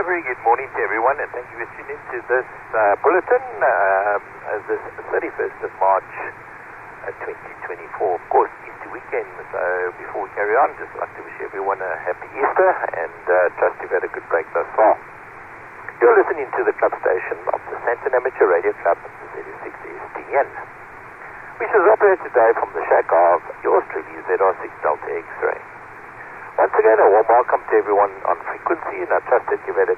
A very good morning to everyone, and thank you for tuning in to this bulletin, this 31st of March 2024. Of course, Easter weekend, so before we carry on, just like to wish everyone a happy Easter, and trust you've had a good break thus far. You're listening to the club station of the Sandton Amateur Radio Club, ZS6STN, which is operated today from the shack of yours truly, ZS6 Delta X-Ray. Once again, a warm welcome to everyone on frequency, and I trust that you've had a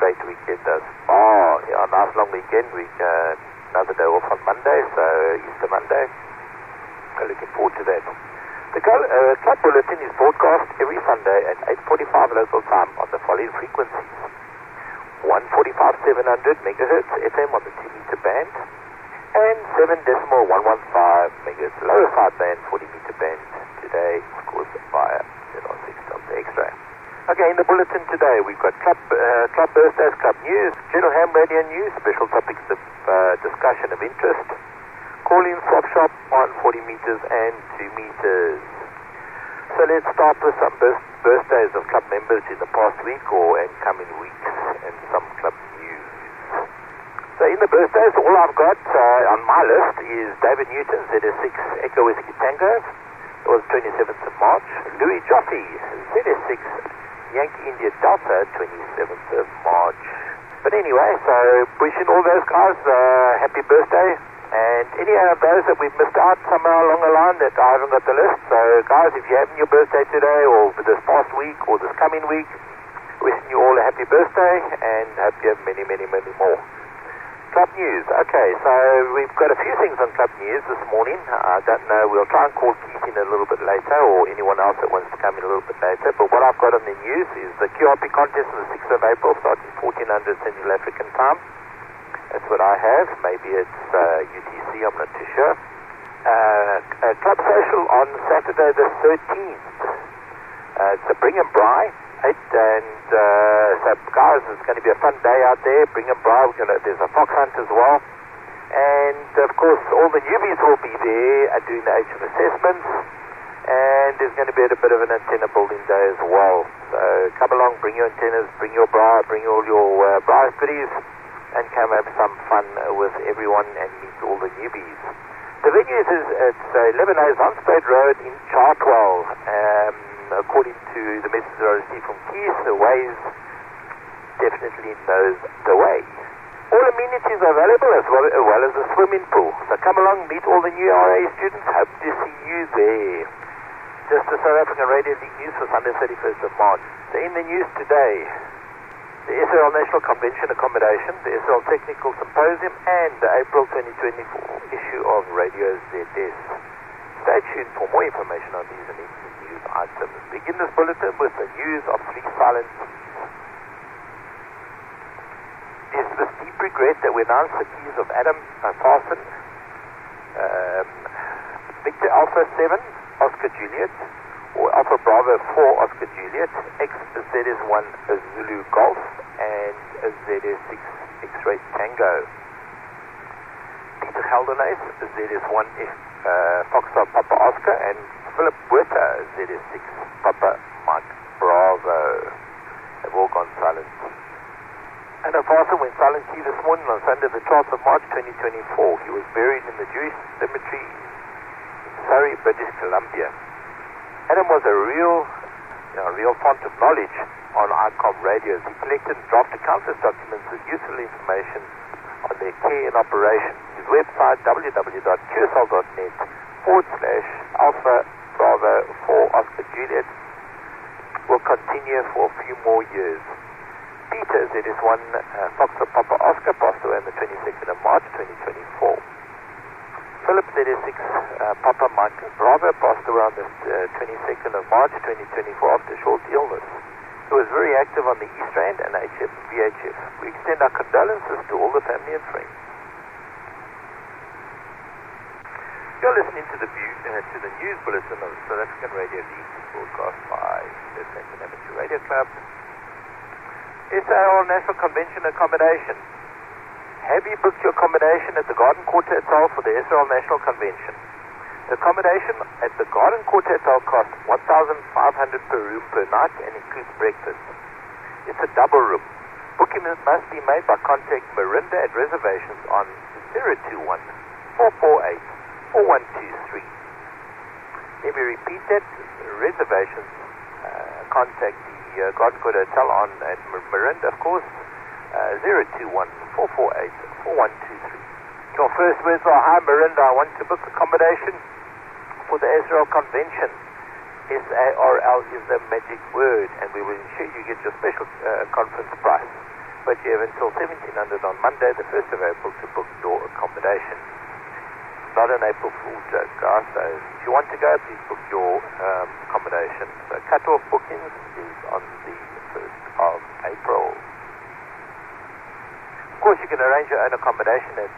great weekend thus far. Yeah, a nice long weekend. Another day off on Monday, so Easter Monday. So looking forward to that. The Club Bulletin is broadcast every Sunday at 8:45 local time on the following frequencies: 145/700 megahertz FM on the 2-meter band, and 7.115 megahertz lower sideband 40-meter band. Today, of course, via ZS6 Delta X-Ray. Okay, in the bulletin today, we've got club birthdays, club news, general ham radio news, special topics of discussion of interest, call-in swap shop on 40 meters and 2 meters. So let's start with some birthdays of club members in the past week and coming weeks, and some club news. So in the birthdays, all I've got on my list is David Newton, ZS6 Echo Whiskey Tango. It was 27th of March. Louis Joffe, ZS6 Yankee India Delta, 27th of March. But anyway, so wishing all those guys happy birthday. And any of those that we've missed out somewhere along the line that I haven't got the list. So guys, if you're having your birthday today or this past week or this coming week, wishing you all a happy birthday and hope you have many, many, many more. Club news. Okay, so we've got a few things on club news this morning. I don't know, we'll try and call Keith in a little bit later, or anyone else that wants to come in a little bit later. But what I've got on the news is the QRP contest on the 6th of April, starting 1400 Central African time. That's what I have. Maybe it's UTC, I'm not too sure. Club social on Saturday the 13th. It's a Bring and Bry. And so guys, it's going to be a fun day out there. Bring and Bry. There's a fox hunt as well, and of course all the newbies will be there doing the age of assessments, and there's going to be a bit of an antenna building day as well. So come along, bring your antennas, bring your bra, bring all your bra goodies, and come have some fun with everyone and meet all the newbies. The venue is it's 11A Zonspade Road in Chartwell. According to the message I received from Keith, the Waze definitely knows the way. All amenities are available as well as a swimming pool. So come along, meet all the new RA students. Hope to see you there. Just the South African Radio League news for Sunday 31st of March. So in the news today, the SRL National Convention accommodation, the SRL Technical Symposium, and the April 2024 issue of Radio ZS. Stay tuned for more information on these and news items. Begin this bulletin with the news of 3 silent keys. It is with deep regret that we announce the keys of Adam Farson, Victor Alpha 7, Oscar Juliet, or Alpha Bravo 4, Oscar Juliet, ZS1 Zulu Golf, and ZS6 X-Ray Tango. Peter Gelderneys, ZS1 Foxtrot Papa Oscar, and Philip Buerta, ZS6 Papa Mike Bravo. They've all gone silent. And Farson went silent key this morning on Sunday the 12th of March 2024. He was buried in the Jewish cemetery in Surrey, British Columbia. Adam was a real font of knowledge on ICOM radios. He collected and drafted countless documents with useful information on their care and operation. His website, www.qsl.net/Alpha Bravo 4 Oscar Juliet, will continue for a few more years. Peter, ZS1 Foxtrot Papa Oscar, passed away on the 22nd of March 2024. Philip, ZS6 Papa Mike Bravo, passed away on the 22nd of March 2024 after a short illness. He was very active on the East Rand and HF and VHF. We extend our condolences to all the family and friends. You're listening to the news bulletin of the South African Radio League, broadcast by the Sandton Amateur Radio Club. SRL National Convention accommodation. Have you booked your accommodation at the Garden Quarter Hotel for the SRL National Convention? The accommodation at the Garden Quarter Hotel costs $1,500 per room per night and includes breakfast. It's a double room. Booking must be made by contact Marinda at reservations on 021-448-4123. Let me repeat that. Reservations, contact the Garden Court Hotel on at Marinda, of course, 021-448-4123. Your first words are, "Hi Marinda, I want to book accommodation for the Israel Convention." SARL is the magic word, and we will ensure you get your special conference price. But you have until 1700 on Monday, the 1st of April, to book your accommodation. Not an April Fool's joke, guys. So if you want to go, please book your accommodation. So cut-off bookings is on the 1st of April. Of course, you can arrange your own accommodation at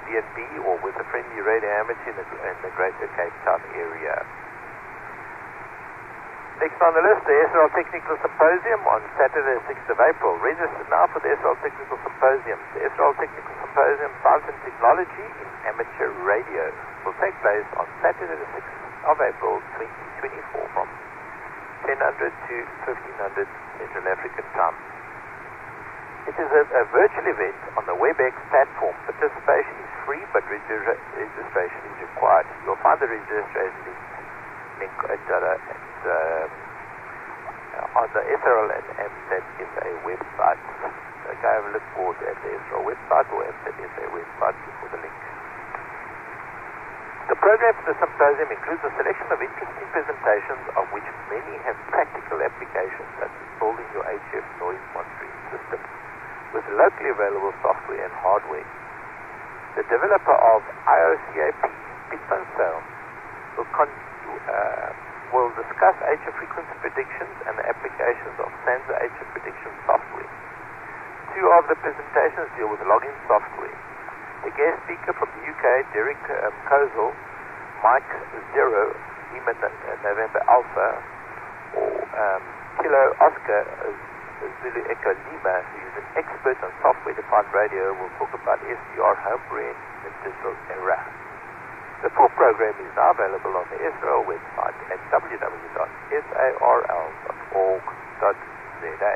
B&B or with a friendly radio amateur in the Greater Cape Town area. Next on the list, the SRL Technical Symposium on Saturday, 6th of April. Register now for the SRL Technical Symposium. The SRL Technical Symposium, Science and Technology in Amateur Radio, will take place on Saturday, the 6th of April, 2024, from 1000 to 1500 Central African Time. It is a virtual event on the WebEx platform. Participation is free, but registration is required. You'll find the registration link on the SRL and MZSA website. So go have a look for it at the SRL website or MZSA website for the link. The program for the symposium includes a selection of interesting presentations, of which many have practical applications, such as building your HF noise monitoring system with locally available software and hardware. The developer of IOCAP, Pitman Sound, will discuss HF frequency predictions and the applications of Sansa HF prediction software. Two of the presentations deal with login software. The guest speaker from the UK, Derek Kozel, Mike Zero, Lima November Alpha, or Kilo Oscar Zulu Echo Lima, who is an expert on software-defined radio, will talk about SDR homebrew in the digital era. The full program is now available on the SRL website at www.sarl.org.za.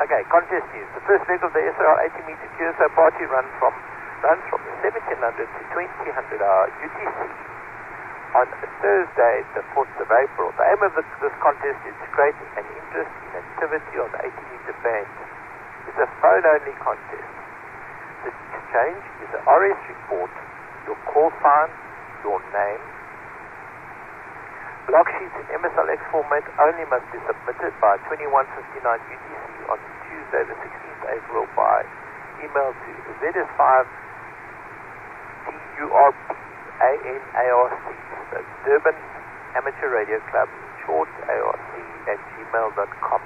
Okay, contest news. The first leg of the SRL 80-meter QSO party runs from the 1700 to 2000 hour UTC on Thursday, the 4th of April. The aim of this contest is to create an interest in activity on the 80-meter band. It's a phone-only contest. The exchange is an RS report, your call sign, your name. Log sheets in MSLX format only must be submitted by 21:59 UTC on Tuesday, the 16th April by email to ZS5STN that's Durban Amateur Radio Club, short ARC, @gmail.com.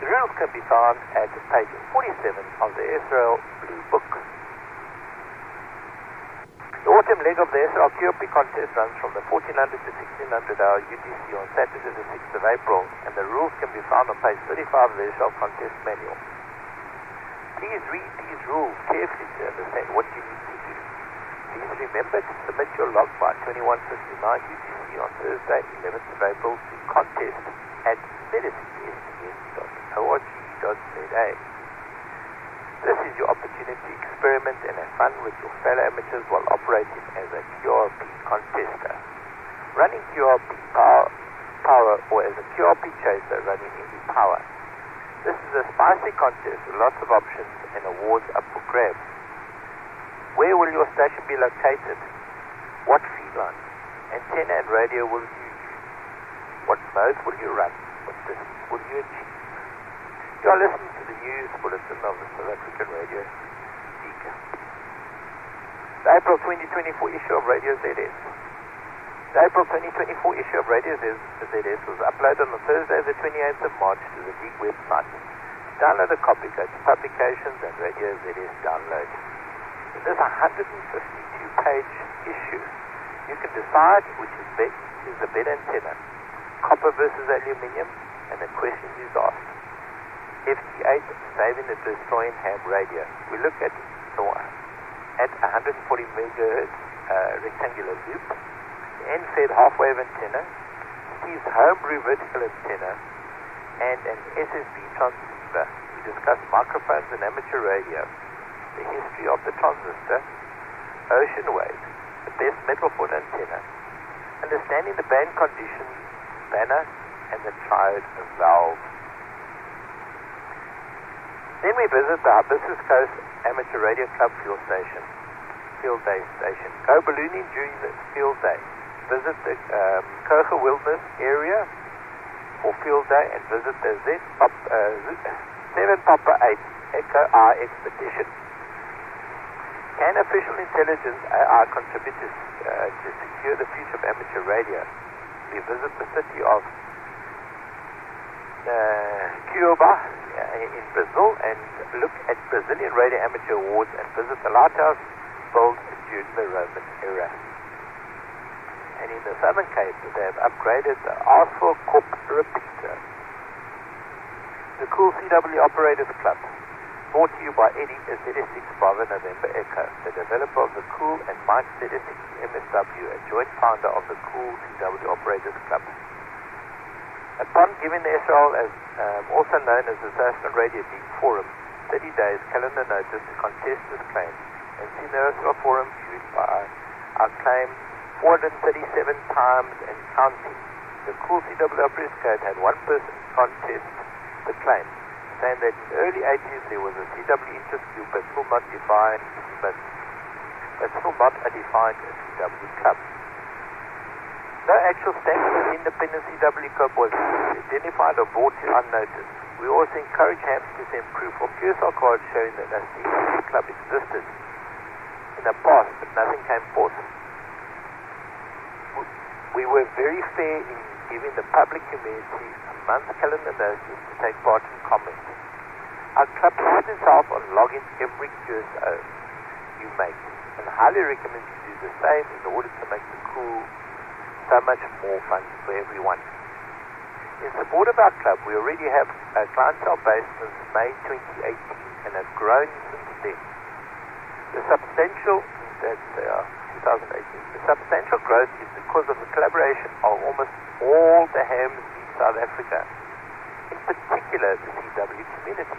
The rules can be found at page 47 of the SRL Blue Book. The autumn leg of the SRL QRP contest runs from the 1400 to 1600 hour UTC on Saturday the 6th of April, and the rules can be found on page 35 of the SRL contest manual. Please read these rules carefully to understand what you need to do. Please remember to submit your log by 21:59 UTC on Thursday, 11th of April to contest@medicines.org.za. This is your opportunity to experiment and have fun with your fellow amateurs while operating as a QRP contester. Running QRP power or as a QRP chaser running Indy Power. This is a spicy contest with lots of options and awards up for grabs. Where will your station be located? What feed line, antenna and radio will you use? What mode will you run? What distance will you achieve? You are listening to the news bulletin of the South African Radio Speaker. The April 2024 issue of Radio ZS. The April 2024 issue of Radio ZS was uploaded on Thursday, the 28th of March to the League website. To download a copy, go to Publications and Radio ZS Download. In this 152-page issue, you can decide which is the better antenna, copper versus aluminium, and the question is asked. FT8 saving the destroying ham radio. We look at 140 megahertz rectangular loop, the end-fed half-wave antenna, Steve's homebrew vertical antenna, and an SSB transceiver. We discuss microphones and amateur radio, the history of the transistor, ocean waves, the best metal foot antenna, understanding the band conditions, banner, and the triode valve. Then we visit the Hibiscus Coast Amateur Radio Club field day station. Go ballooning during the field day. Visit the Koga Wilderness area for field day and visit the 7 Papa 8 Echo R expedition. Can official intelligence AI contribute to secure the future of amateur radio? We visit the city of Cuba in Brazil and look at Brazilian Radio Amateur Awards and visit the lighthouse built during the Roman era. And in the Southern Cape, they have upgraded the Arthur Corp repeater. The Cool CW Operators Club, brought to you by Eddie as ZS6 Bravo November Echo, the developer of the Cool, and Mike ZS6 MSW, a joint founder of the Cool CW Operators Club. Upon giving the SRL, as also known as the South African Radio League Forum, 30 days calendar notice to contest this claim, and see the SRL Forum viewed by our claim 437 times and counting. The Cool CW Operators Code had one person contest the claim, saying that in the early 80s there was a CW interest group but still not a defined CW club. No actual standard independent CW club was identified or brought to unnoticed. We also encourage hams to send proof of QSL cards showing that a CW club existed in the past, but nothing came forth. We were very fair in giving the public community a month's calendar notice to take part in comments. Our club prides itself on logging every QSO you make, and highly recommend you do the same in order to make the Cool so much more fun for everyone. In support of our club, we already have a clientele base since May 2018 and have grown since then. The substantial growth is because of the collaboration of almost all the hams in South Africa, in particular the CW community.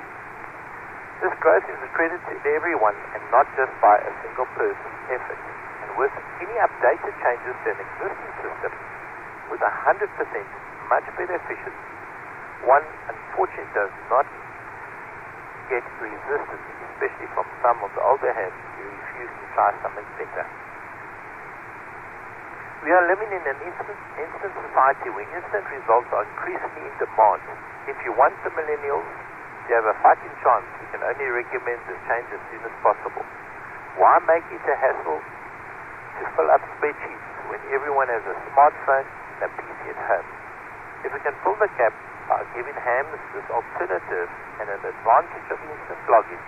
This growth is accredited to everyone and not just by a single person's effort. And with any updated changes to an existing system with 100% much better efficiency, one unfortunately does not get resistance, especially from some of the older hams who refuse to try something better. We are living in an instant society where instant results are increasingly in demand. If you want the millennials to have a fighting chance, we can only recommend this change as soon as possible. Why make it a hassle to fill up spreadsheets when everyone has a smartphone and a PC at home? If we can fill the gap by giving hams this alternative and an advantage of instant login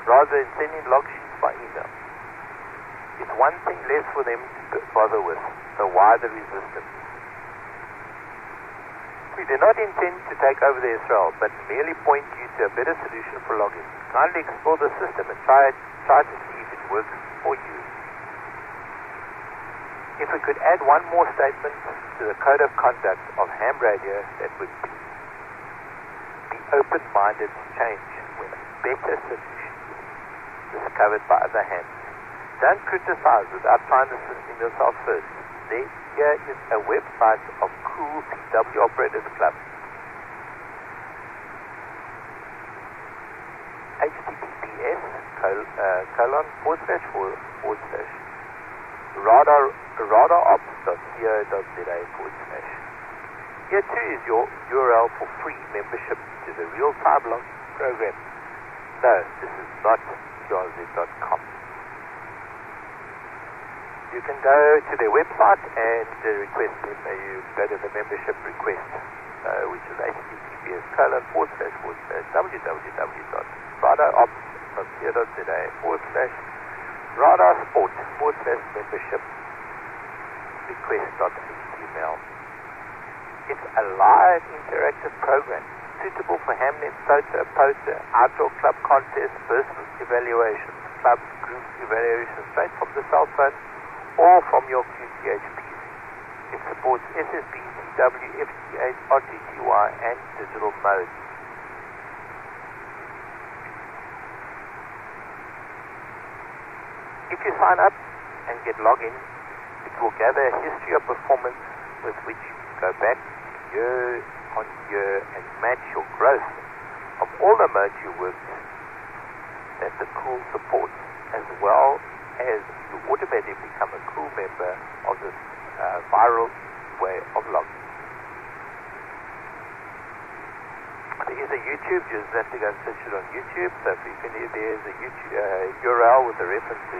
rather than sending log sheets by email, it's one thing less for them to bother with, so why the resistance? We do not intend to take over the SRL, but merely point you to a better solution for login. Kindly explore the system and try to see if it works for you. If we could add one more statement to the code of conduct of ham radio, that would be open-minded to change when a better solution is discovered by other hams. Don't criticize without trying the system yourself first. Here is a website of Cool CW Operators Club. https://radarops.co.za/. Here too is your URL for free membership to the real-time log program. No, this is not qrz.com. You can go to their website and request them. You go to the membership request, which is https://www.radarsport.co.za/radarsport/membership request.html. It's a live interactive program suitable for Hamnet, SOTA, poster, outdoor club contests, personal evaluations, club group evaluations straight from the cell phone or from your QTH PC. It supports SSB, FTW, FT8, RTTY, and digital modes. If you sign up and get login, it will gather a history of performance with which you can go back year on year and match your growth of all the modes you worked that the Cool supports, as well as you automatically become a Cool member of this viral way of logging. There is a YouTube, you just have to go and search it on YouTube. So if you can, there is a YouTube URL with a reference to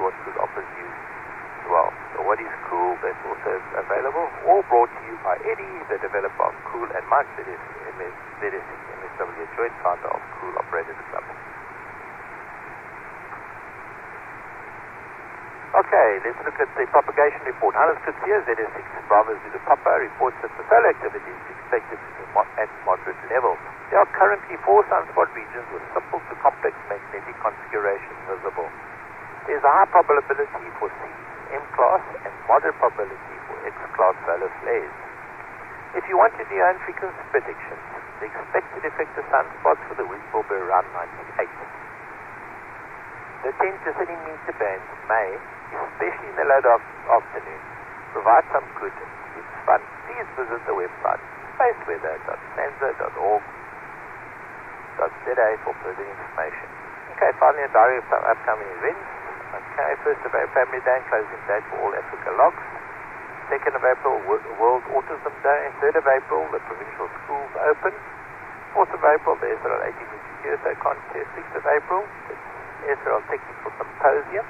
what Cool offers you as well. So what is Cool, that's also available, all brought to you by Eddie, the developer of Cool, and Mike, that is MSW, joint founder of Cool Operators Club. Okay, let's look at the propagation report. Hannes Kutsia, ZS6 Bravo Zulu Papa, reports that the solar activity is expected to be at moderate levels. There are currently 4 sunspot regions with simple to complex magnetic configuration visible. There is a high probability for C, M-class, and moderate probability for X-class solar flares. If you wanted your own frequency predictions, the expected effective sunspots for the week will be around 98. The 10 to 30 meter bands may, especially in the late afternoon, provide some good fun. Please visit the website spaceweather.stanza.org.za for further information. Okay, finally a diary of some upcoming events. Okay, 1st of April, Family Day, closing date for all Africa logs. 2nd of April, World Autism Day. 3rd of April, the provincial schools open. 4th of April, the SRL 80 meter QSO contest. 6th of April, the SRL Technical Symposium.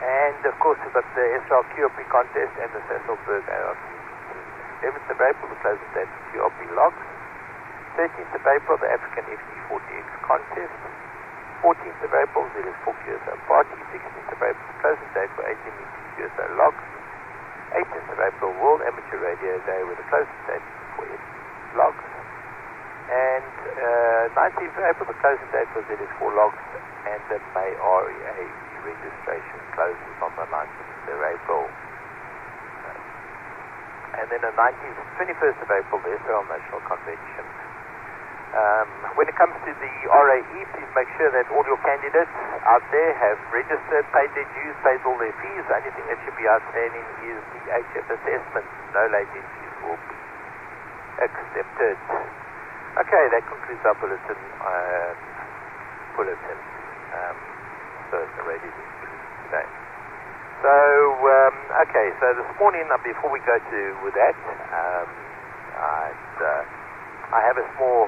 And of course we've got the SRL QRP contest and the Sasselberg ARC. 11th of April, the closing date for QRP logs. 13th of April, the African FT40X contest. 14th of April, ZS4 QSO party. 16th of April, the closing date for 18 meter QSO logs. 18th of April, World Amateur Radio Day with the closing date for logs. And 19th of April, the closing date for ZS4 logs, and the May REA registration closes on the 19th of April. And then the 21st of April, the SRL National Convention. When it comes to the RAE, please make sure that all your candidates out there have registered, paid their dues, paid all their fees. The only thing that should be outstanding is the HF assessment. No late entries will be accepted. Okay, that concludes our bulletin. So the radio today. So, okay, so this morning, before we go to with that, I have a small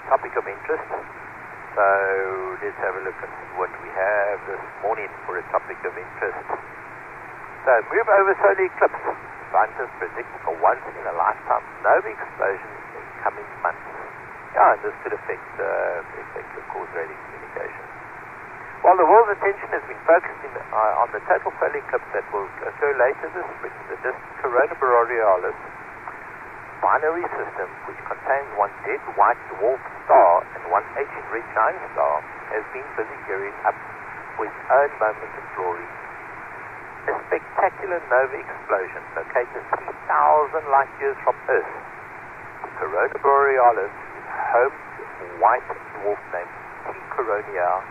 topic of interest. So let's have a look and see what we have this morning for a topic of interest. So, move over solar eclipse. Scientists predict a once-in-a-lifetime nova explosion in coming months. Yeah, and this could affect, of course, radio communication. While the world's attention has been focused on the total solar eclipse that will occur later this spring, the distant corona borealis binary system, which contains one dead white dwarf star and one ancient red giant star, has been busy gearing up for its own moment of glory. A spectacular nova explosion located 3,000 light years from Earth. The corona borealis is home to a white dwarf named T. Coronae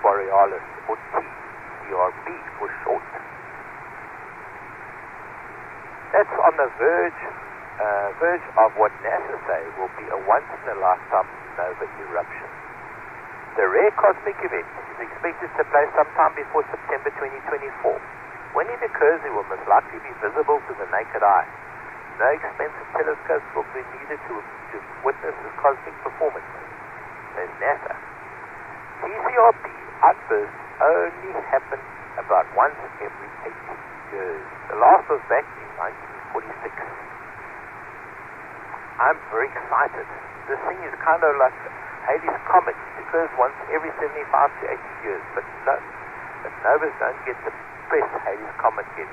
borealis, or TCRB for short. That's on the verge of what NASA say will be a once-in-a-lifetime nova eruption. The rare cosmic event is expected to take place sometime before September 2024. When it occurs, it will most likely be visible to the naked eye. No expensive telescopes will be needed to witness this cosmic performance, says NASA. TCRB outbursts only happen about once every 80 years. The last was back in 1946. I'm very excited. This thing is kind of like Halley's Comet. It occurs once every 75 to 80 years, but novas don't get the press Halley's Comet gets.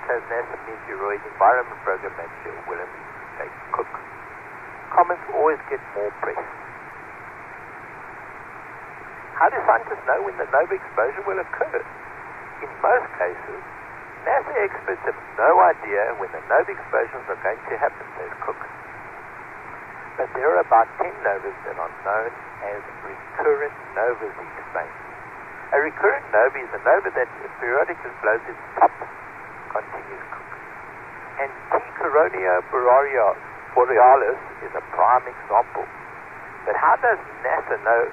Says NASA Meteoroid Environment Program Manager Willem J. Cook. Comets always get more press. How do scientists know when the nova explosion will occur? In most cases, experts have no idea when the nova explosions are going to happen, says Cook. But there are about 10 novas that are known as recurrent novas, he explains. A recurrent nova is a nova that periodically blows its top, continues Cook. And T. Coronia Borealis is a prime example. But how does NASA know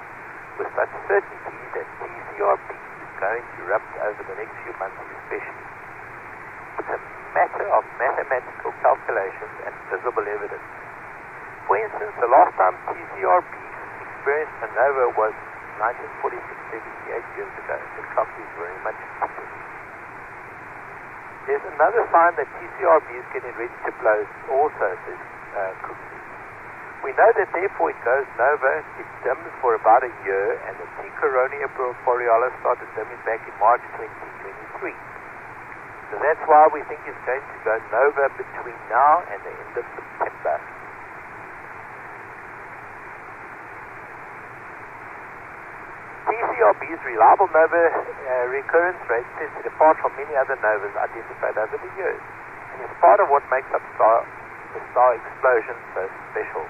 with such certainty that TCRB is going to erupt over the next few months especially? It's a matter of mathematical calculations and visible evidence. For instance, the last time TCRB experienced a nova was 1946, 78 years ago. The clock is very much ticking. There's another sign that TCRB is getting ready to blow also, says Cook. We know that therefore it goes nova, it dims for about a year, and the T. Coronia Borealis started dimming back in March 2023. So that's why we think it's going to go nova between now and the end of September. TCRB's reliable nova recurrence rate sets it apart from many other novas identified over the years, and is part of what makes up the star explosion so special.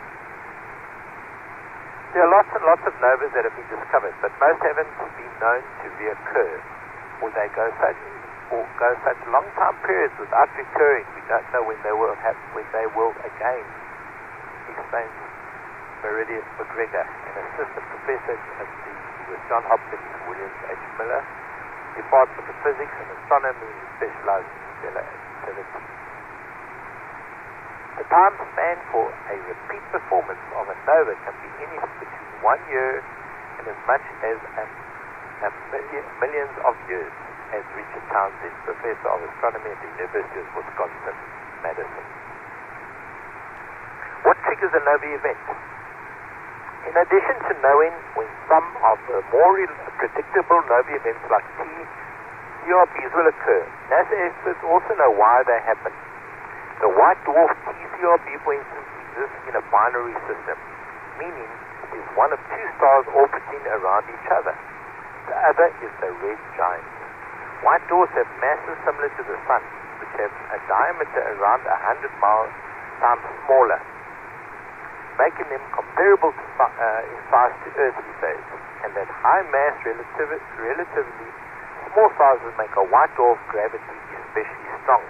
There are lots and lots of novas that have been discovered, but most haven't been known to reoccur, or they go such long time periods without recurring. We don't know when they will again, explains Meridius McGregor, an assistant professor at the Johns Hopkins Williams H. Miller Department of Physics and Astronomy, specialized in stellar activity. The time span for a repeat performance of a nova can be anything between 1 year and as much as millions of years, as Richard Townsend, professor of astronomy at the University of Wisconsin-Madison. What triggers a nova event? In addition to knowing when some of the more predictable nova events like TCRBs will occur, NASA experts also know why they happen. The white dwarf TCRB, for instance, exists in a binary system, meaning it is one of two stars orbiting around each other. The other is the red giant. White dwarfs have masses similar to the Sun, which have a diameter around 100 times smaller, making them comparable in size to Earth, he says, and that high mass relatively small sizes make a white dwarf gravity especially strong.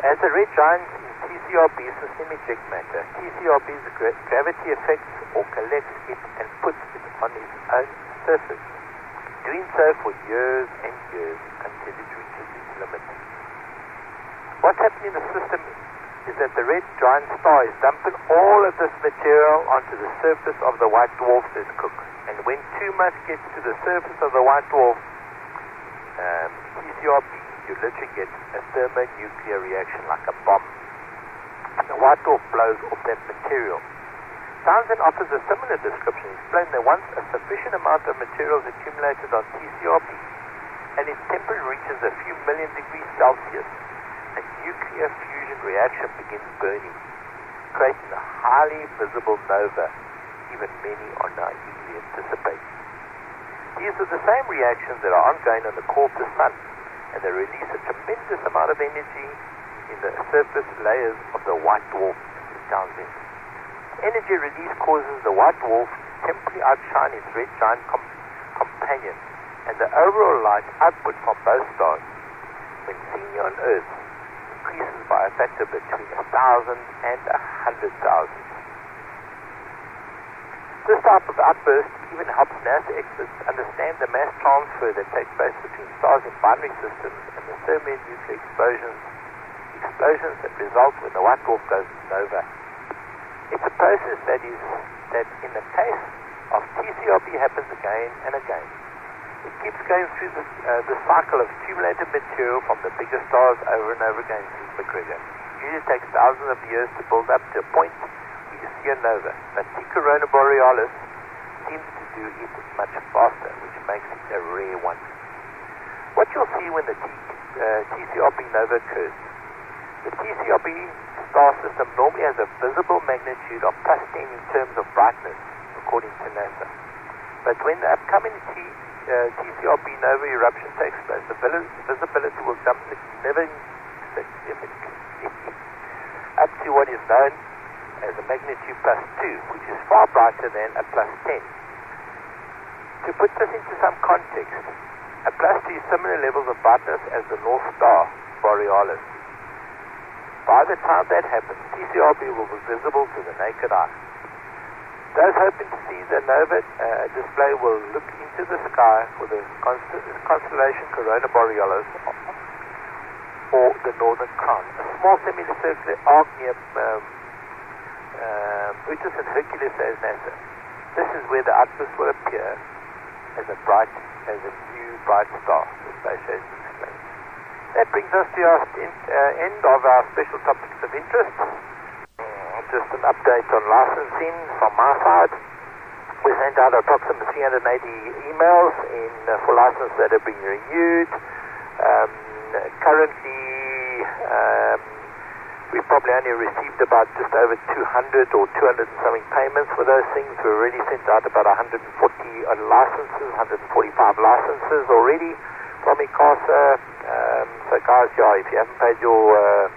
As the red giants in TCRB's system eject matter, TCRB's gravity affects or collects it and puts it on its own surface, doing so for years and years until it reaches its limit. What's happening in the system is that the red giant star is dumping all of this material onto the surface of the white dwarf, says Cook. And when too much gets to the surface of the white dwarf, TCRB, you literally get a thermonuclear reaction like a bomb. And the white dwarf blows off that material. Sandton offers a similar description, explaining that once a sufficient amount of material is accumulated on TCRB and its temperature reaches a few million degrees Celsius, a nuclear fusion reaction begins burning, creating a highly visible nova, even many are naively anticipating. These are the same reactions that are ongoing on the core of the Sun, and they release a tremendous amount of energy in the surface layers of the white dwarf, Townsend. Energy release causes the white dwarf to temporarily outshine its red giant companion, and the overall light output from both stars, when seen on Earth, increases by a factor between 1,000 and 100,000. This type of outburst even helps NASA experts understand the mass transfer that takes place between stars in binary systems and the thermonuclear explosions that result when the white dwarf goes nova. It's a process that in the case of TCRB happens again and again. It keeps going through the cycle of accumulated material from the bigger stars over and over again, says McGregor. It usually takes thousands of years to build up to a point where you see a nova, but T. Coronia Borealis seems to do it much faster, which makes it a rare one. What you'll see when the TCRB nova occurs. The TCRB star system normally has a visible magnitude of +10 in terms of brightness, according to NASA. But when the upcoming TCRB Nova eruption takes place, the visibility will jump significantly up to what is known as a magnitude +2, which is far brighter than a +10. To put this into some context, a +2 is similar levels of brightness as the North Star Borealis. By the time that happens, TCRB will be visible to the naked eye. Those hoping to see the nova display will look into the sky for the constellation Corona Borealis or the Northern Crown, a small semicircular arc near Plutus and Hercules, says NASA. This is where the outburst will appear as a new bright star, the space station explains. That brings us to our end of our special topics of interest. Just an update on licensing from my side. We sent out approximately 380 emails for licenses that have been renewed. Currently, we've probably only received about just over 200 or 200 and something payments for those things. We've already sent out about 140 licenses, 145 licenses already from ICASA. So guys, if you haven't paid your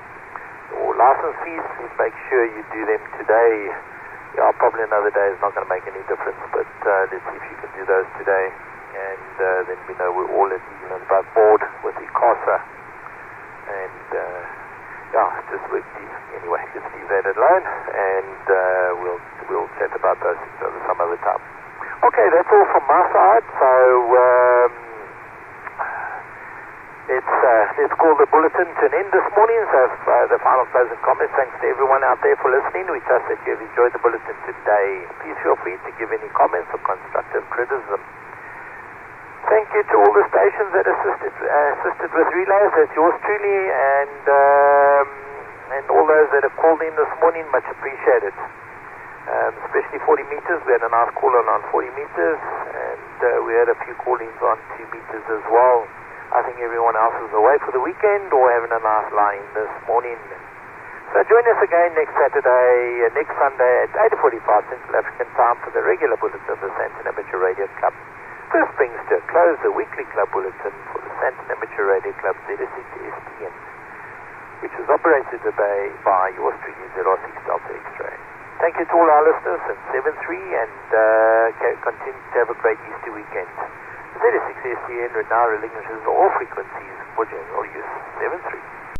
license fees, please make sure you do them today. Probably another day is not going to make any difference, but let's see if you can do those today. And then we know we're all legal and above board with ICASA. And anyway, just leave that alone, and we'll chat about those things some other time. Okay, that's all from my side. So let's call the bulletin to an end this morning. So the final closing comments. Thanks to everyone out there for listening. We trust that you have enjoyed the bulletin today. Please feel free to give any comments or constructive criticism. Thank you to all the stations that assisted with relays. That's yours truly, and all those that have called in this morning. Much appreciated. Especially 40 meters. We had a nice call on 40 meters, and we had a few call-ins on 2 meters as well. I think everyone else is away for the weekend or having a nice line this morning. So join us again next Sunday at 8:45 Central African time for the regular bulletin of the Sandton Amateur Radio Club. This brings to a close the weekly club bulletin for the Sandton Amateur Radio Club ZS6STN, which was operated by yours truly, ZS6 X-Ray. Thank you to all our listeners and 7-3, and continue to have a great Easter weekend. ZS6STN now relinquishes all frequencies for general use. 7-3.